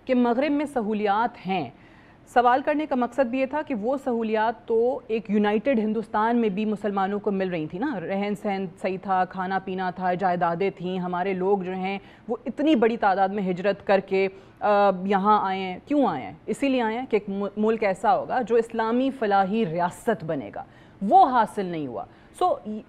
کہ مغرب میں سہولیات ہیں. سوال کرنے کا مقصد بھی یہ تھا کہ وہ سہولیات تو ایک یونائٹڈ ہندوستان میں بھی مسلمانوں کو مل رہی تھیں نا. رہن سہن صحیح تھا, کھانا پینا تھا, جائیدادیں تھیں. ہمارے لوگ جو ہیں وہ اتنی بڑی تعداد میں ہجرت کر کے یہاں آئے ہیں. کیوں آئے ہیں؟ اسی لیے آئے ہیں کہ ایک ملک ایسا ہوگا جو اسلامی فلاحی ریاست بنے گا. وہ حاصل نہیں ہوا.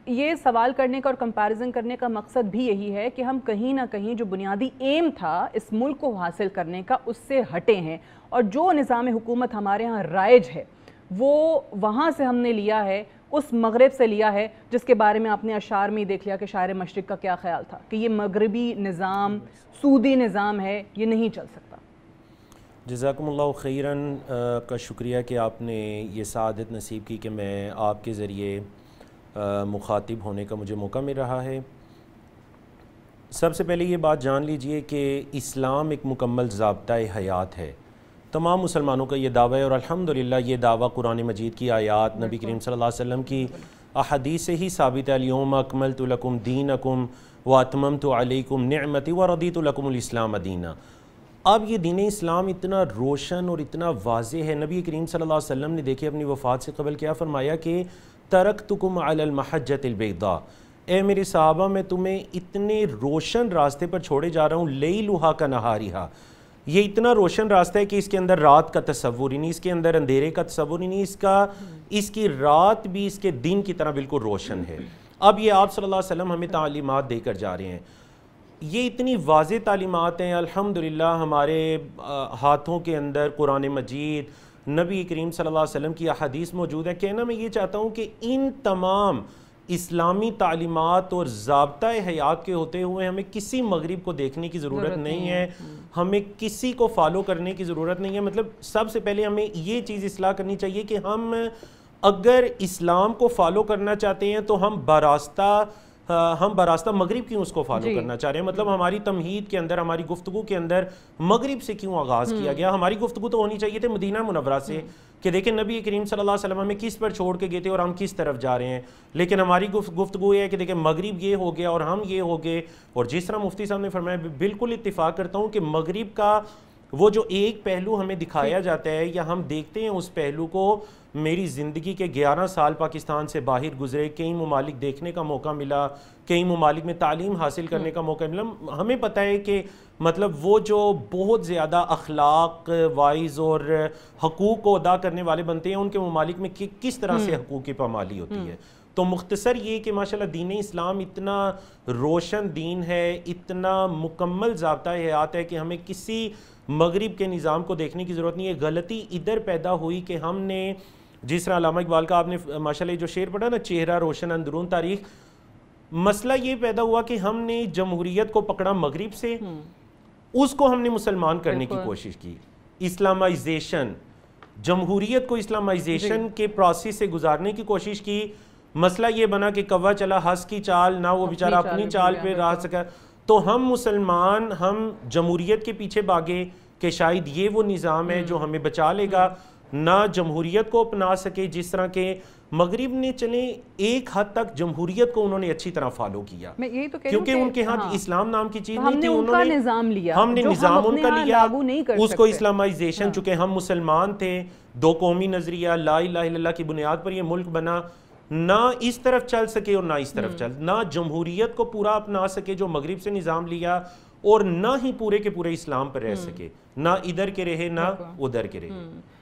یہ سوال کرنے کا اور کمپیریزن کرنے کا مقصد بھی یہی ہے کہ ہم کہیں نہ کہیں جو بنیادی ایم تھا اس ملک کو حاصل کرنے کا اس سے ہٹے ہیں, اور جو نظام حکومت ہمارے ہاں رائج ہے وہ وہاں سے ہم نے لیا ہے, اس مغرب سے لیا ہے جس کے بارے میں آپ نے اشعار میں ہی دیکھ لیا کہ شاعر مشرق کا کیا خیال تھا کہ یہ مغربی نظام سودی نظام ہے, یہ نہیں چل سکتا. جزاکم اللہ خیراً کا شکریہ کہ آپ نے یہ سعادت نصیب کی کہ میں آپ کے ذریعے مخاطب ہونے کا مجھے موقع مل رہا ہے. سب سے پہلے یہ بات جان لیجئے کہ اسلام ایک مکمل ضابطۂ حیات ہے. تمام مسلمانوں کا یہ دعویٰ ہے, اور الحمدللہ یہ دعویٰ قرآن مجید کی آیات, نبی کریم صلی اللہ علیہ وسلم کی احادیث سے ہی ثابت ہے. الیوم اکملت لکم دینکم واتممت علیکم نعمتی ورضیت لکم الاسلام دینا. اب یہ دین اسلام اتنا روشن اور اتنا واضح ہے. نبی کریم صلی اللہ علیہ وسلم نے دیکھیں اپنی وفات سے قبل کیا فرمایا کہ ترکتکم علی المحجۃ البیضاء, اے میرے صحابہ میں تمہیں اتنے روشن راستے پر چھوڑے جا رہا ہوں, لیلھا کنہارھا. یہ اتنا روشن راستہ ہے کہ اس کے اندر رات کا تصور ہی نہیں, اس کے اندر اندھیرے کا تصور ہی نہیں, اس کی رات بھی اس کے دن کی طرح بالکل روشن ہے. اب یہ آپ صلی اللہ علیہ وسلم ہمیں تعلیمات دے کر جا رہے ہیں. یہ اتنی واضح تعلیمات ہیں الحمدللہ. ہمارے ہاتھوں کے اندر قرآن مجید, نبی کریم صلی اللہ علیہ وسلم کی احادیث موجود ہیں. کہنا میں یہ چاہتا ہوں کہ ان تمام اسلامی تعلیمات اور ضابطۂ حیات کے ہوتے ہوئے ہمیں کسی مغرب کو دیکھنے کی ضرورت نہیں ہے, ہمیں کسی کو فالو کرنے کی ضرورت نہیں ہے. مطلب سب سے پہلے ہمیں یہ چیز اصلاح کرنی چاہیے کہ ہم اگر اسلام کو فالو کرنا چاہتے ہیں تو ہم براستہ مغرب کیوں اس کو فالو کرنا چاہ رہے ہیں. مطلب ہماری تمہید کے اندر, ہماری گفتگو کے اندر مغرب سے کیوں آغاز کیا گیا. ہماری گفتگو تو ہونی چاہیے تھے مدینہ منورہ سے کہ دیکھیں نبی کریم صلی اللہ علیہ وسلم ہمیں کس پر چھوڑ کے گئے تھے اور ہم کس طرف جا رہے ہیں. لیکن ہماری گفتگو یہ ہے کہ دیکھیں مغرب یہ ہو گیا اور ہم یہ ہو گئے. اور جس طرح مفتی صاحب نے فرمایا, بالکل اتفاق کرتا ہوں کہ مغرب کا وہ جو ایک پہلو ہمیں دکھایا جاتا ہے یا ہم دیکھتے ہیں اس پہلو کو, میری زندگی کے 11 سال پاکستان سے باہر گزرے, کئی ممالک دیکھنے کا موقع ملا, کئی ممالک میں تعلیم حاصل کرنے کا موقع ملا. ہمیں پتہ ہے کہ مطلب وہ جو بہت زیادہ اخلاق وائز اور حقوق کو ادا کرنے والے بنتے ہیں ان کے ممالک میں کس طرح سے حقوق کی پامالی ہوتی ہے. تو مختصر یہ کہ ماشاءاللہ دین اسلام اتنا روشن دین ہے, اتنا مکمل ضابطۂ حیات ہے کہ ہمیں کسی مغرب کے نظام کو دیکھنے کی ضرورت نہیں ہے. غلطی ادھر پیدا ہوئی کہ ہم نے, جس طرح علامہ اقبال کا آپ نے ماشاءاللہ جو شعر پڑھا نا, چہرہ روشن اندرون تاریخ, مسئلہ یہ پیدا ہوا کہ ہم نے جمہوریت کو پکڑا مغرب سے, اس کو ہم نے مسلمان کرنے کی کوشش کی. اسلامائزیشن, جمہوریت کو اسلامائزیشن کے پروسیس سے گزارنے کی کوشش کی. مسئلہ یہ بنا کہ کوا چلا ہنس کی چال, نہ وہ بیچارہ اپنی چال پہ رہ سکا. تو ہم مسلمان ہم جمہوریت کے پیچھے بھاگے کہ شاید یہ وہ نظام ہے جو ہمیں بچا لے گا, نہ جمہوریت کو اپنا سکے. جس طرح کے مغرب نے چلیں ایک حد تک جمہوریت کو انہوں نے اچھی طرح فالو کیا, کیونکہ ان کے ہاں اسلام نام کی چیز نہیں تھی. انہوں نے نظام لیا, ہم نے نظام ان کا لیا, اس کو اسلامائزیشن, چونکہ ہم مسلمان تھے, دو قومی نظریہ لا الہ الا اللہ کی بنیاد پر یہ ملک بنا, نہ اس طرف چل سکے اور نہ اس طرف چل, نہ جمہوریت کو پورا اپنا سکے جو مغرب سے نظام لیا, اور نہ ہی پورے کے پورے اسلام پر رہ سکے, نہ ادھر کے رہے نہ ادھر کے رہے.